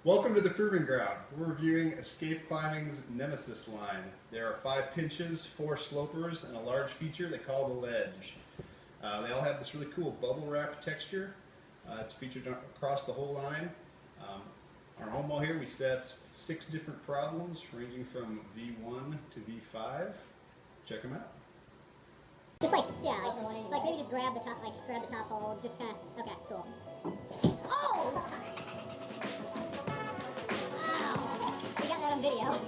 Welcome to the Proving Ground. We're reviewing Escape Climbing's Nemesis line. There are 5 pinches, 4 slopers, and a large feature they call the ledge. They all have this really cool bubble wrap texture. It's featured across the whole line. On our home wall here we set 6 different problems ranging from V1 to V5. Check them out. Just like, yeah, like maybe just grab the top, grab the top holds, just kind of, okay, cool. Oh! Wow, okay, we got that on video.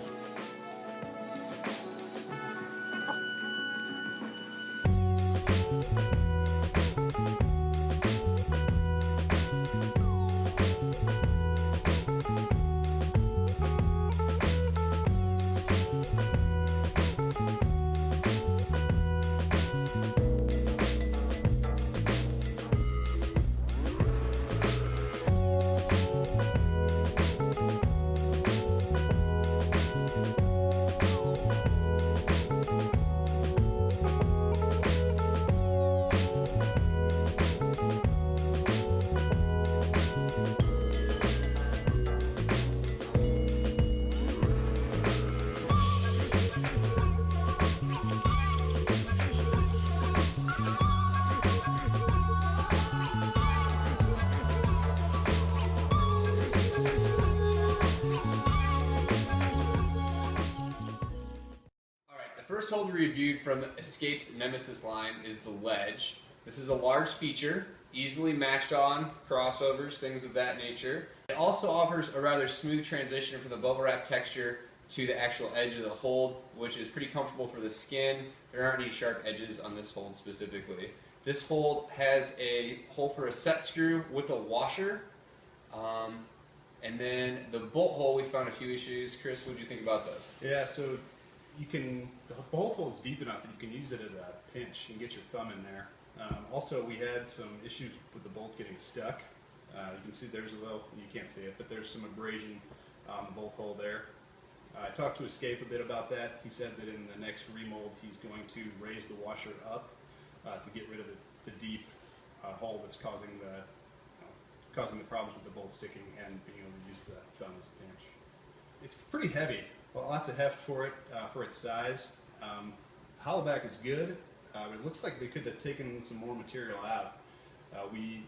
First hold we reviewed from Escape's Nemesis line is the ledge. This is a large feature, easily matched on, crossovers, things of that nature. It also offers a rather smooth transition from the bubble wrap texture to the actual edge of the hold, which is pretty comfortable for the skin. There aren't any sharp edges on this hold specifically. This hold has a hole for a set screw with a washer. And then the bolt hole, we found a few issues. Chris, what do you think about those? Yeah, so the bolt hole is deep enough that you can use it as a pinch. You can get your thumb in there. Also, we had some issues with the bolt getting stuck. You can see there's a little, you can't see it, but there's some abrasion on the bolt hole there. I talked to Escape a bit about that. He said that in the next remold he's going to raise the washer up to get rid of the deep hole that's causing the problems with the bolt sticking and being able to use the thumb as a pinch. It's pretty heavy. Well, lots of heft for it, for its size. Hollowback is good. It looks like they could have taken some more material out. We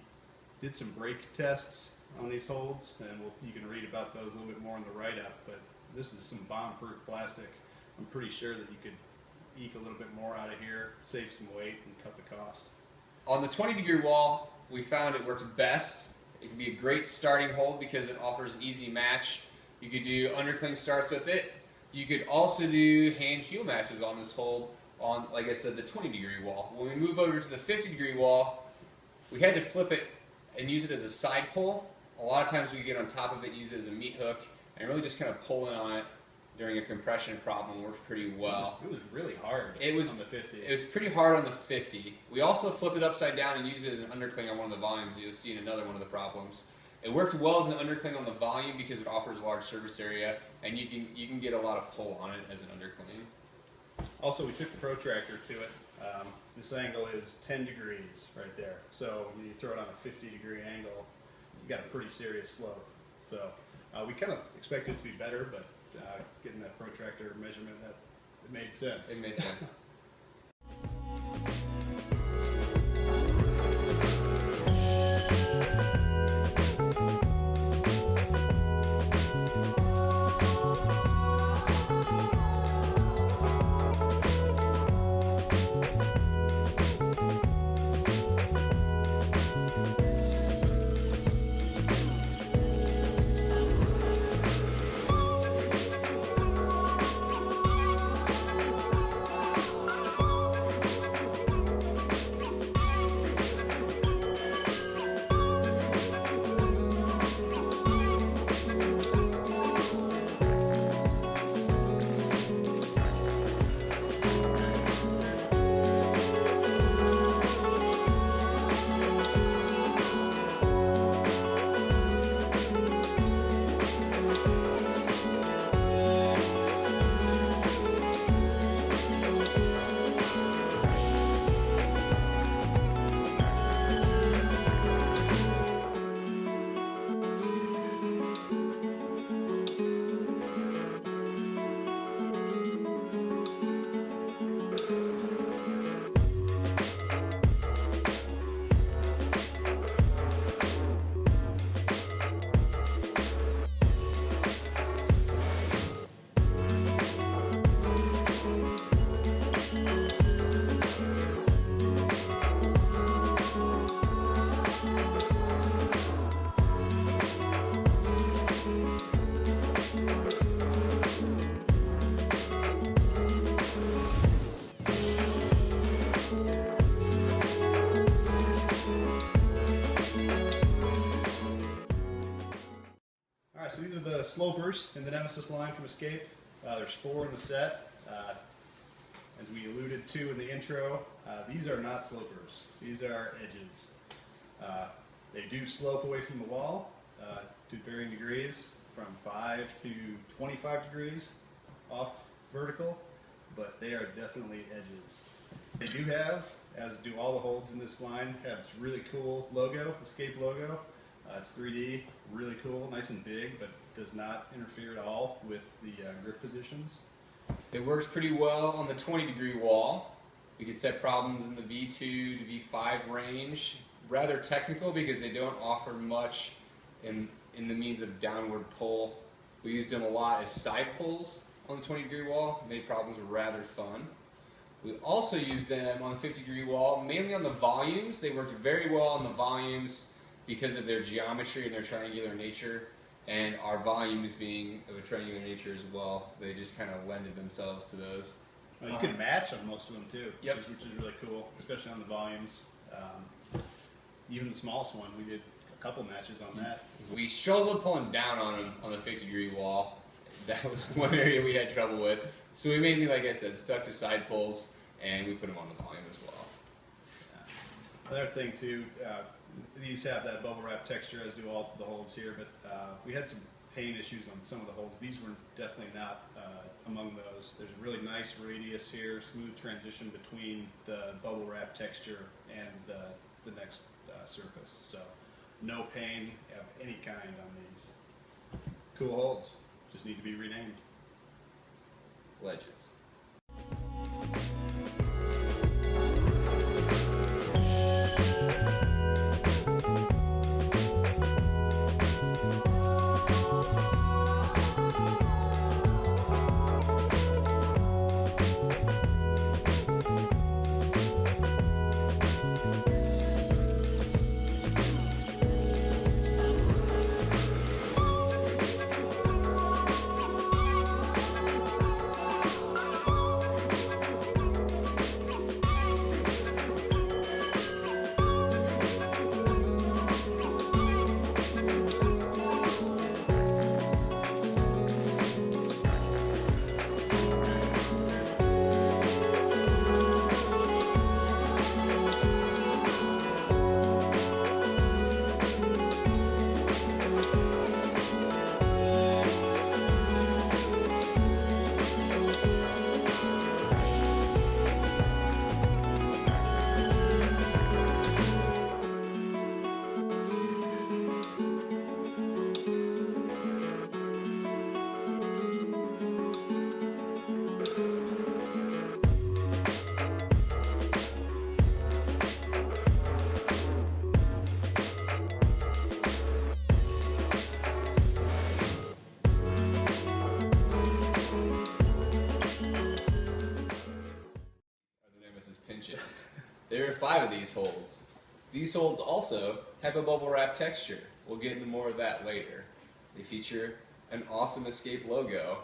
did some brake tests on these holds, and you can read about those a little bit more in the write-up, but this is some bomb-proof plastic. I'm pretty sure that you could eke a little bit more out of here, save some weight, and cut the cost. On the 20-degree wall, we found it worked best. It can be a great starting hold because it offers an easy match. You could do undercling starts with it. You could also do hand heel matches on this hold on, like I said, the 20-degree wall. When we move over to the 50-degree wall, we had to flip it and use it as a side pull. A lot of times we get on top of it and use it as a meat hook, and really just kind of pulling on it during a compression problem worked pretty well. It was really hard on the 50. It was pretty hard on the 50. We also flipped it upside down and used it as an undercling on one of the volumes. You'll see in another one of the problems. It worked well as an undercling on the volume because it offers a large surface area, and you can get a lot of pull on it as an undercling. Also, we took the protractor to it. This angle is 10 degrees right there. So when you throw it on a 50-degree angle, you got a pretty serious slope. So we kind of expected it to be better, but getting that protractor measurement, it made sense. It made sense. slopers in the Nemesis line from Escape. There's 4 in the set. As we alluded to in the intro, these are not slopers. These are edges. They do slope away from the wall to varying degrees, from 5 to 25 degrees off vertical, but they are definitely edges. They do have, as do all the holds in this line, have this really cool logo, Escape logo. It's 3D, really cool, nice and big, but does not interfere at all with the grip positions. It works pretty well on the 20-degree wall. We could set problems in the V2 to V5 range. Rather technical because they don't offer much in the means of downward pull. We used them a lot as side pulls on the 20-degree wall. Made problems rather fun. We also used them on the 50-degree wall, mainly on the volumes. They worked very well on the volumes because of their geometry and their triangular nature, and our volumes being of a triangular nature as well. They just kind of lended themselves to those. You can match on most of them too, Yep. which is really cool, especially on the volumes. Even the smallest one, we did a couple matches on that. We struggled pulling down on them on the 50-degree wall. That was one area we had trouble with. So we mainly, like I said, stuck to side pulls, and we put them on the volume as well. Another thing too, these have that bubble wrap texture, as do all the holds here, but we had some paint issues on some of the holds. These were definitely not among those. There's a really nice radius here, smooth transition between the bubble wrap texture and the next surface. So no pain of any kind on these. Cool holds, just need to be renamed. Legends. Pinches. There are 5 of these holds. These holds also have a bubble wrap texture. We'll get into more of that later. They feature an awesome Escape logo.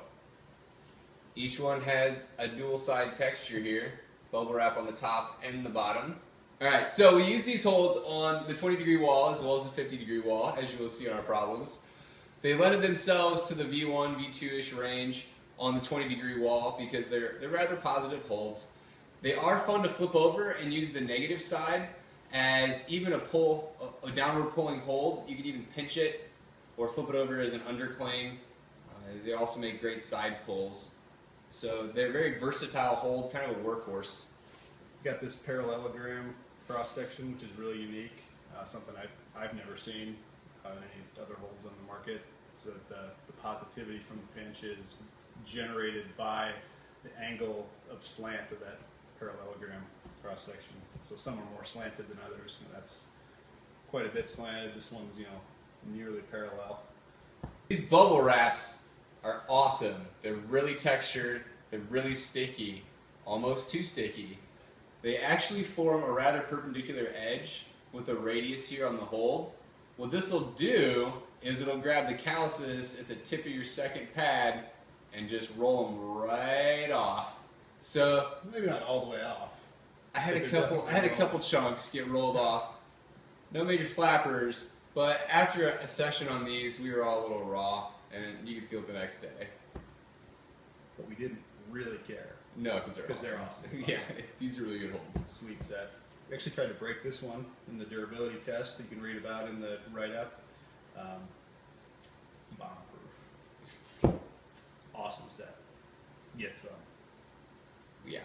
Each one has a dual side texture here, bubble wrap on the top and the bottom. Alright, so we use these holds on the 20-degree wall as well as the 50-degree wall, as you will see on our problems. They lended themselves to the V1, V2-ish range on the 20-degree wall because they're rather positive holds. They are fun to flip over and use the negative side as even a downward pulling hold. You can even pinch it or flip it over as an undercling. They also make great side pulls. So they're a very versatile hold, kind of a workhorse. Got this parallelogram cross section, which is really unique. Something I've never seen on any other holds on the market. So that the positivity from the pinch is generated by the angle of slant of that parallelogram cross section. So some are more slanted than others, and that's quite a bit slanted. This one's, nearly parallel. These bubble wraps are awesome. They're really textured, they're really sticky, almost too sticky. They actually form a rather perpendicular edge with a radius here on the hold. What this will do is it'll grab the calluses at the tip of your second pad and just roll them right off. So Maybe not all the way off. I had a couple chunks get rolled off. No major flappers, but after a session on these, we were all a little raw, and you can feel it the next day. But we didn't really care. No, because They're awesome. Yeah, these are really good holds. Sweet set. We actually tried to break this one in the durability test that you can read about in the write-up. Bomb-proof. Awesome set. Get some. Yeah.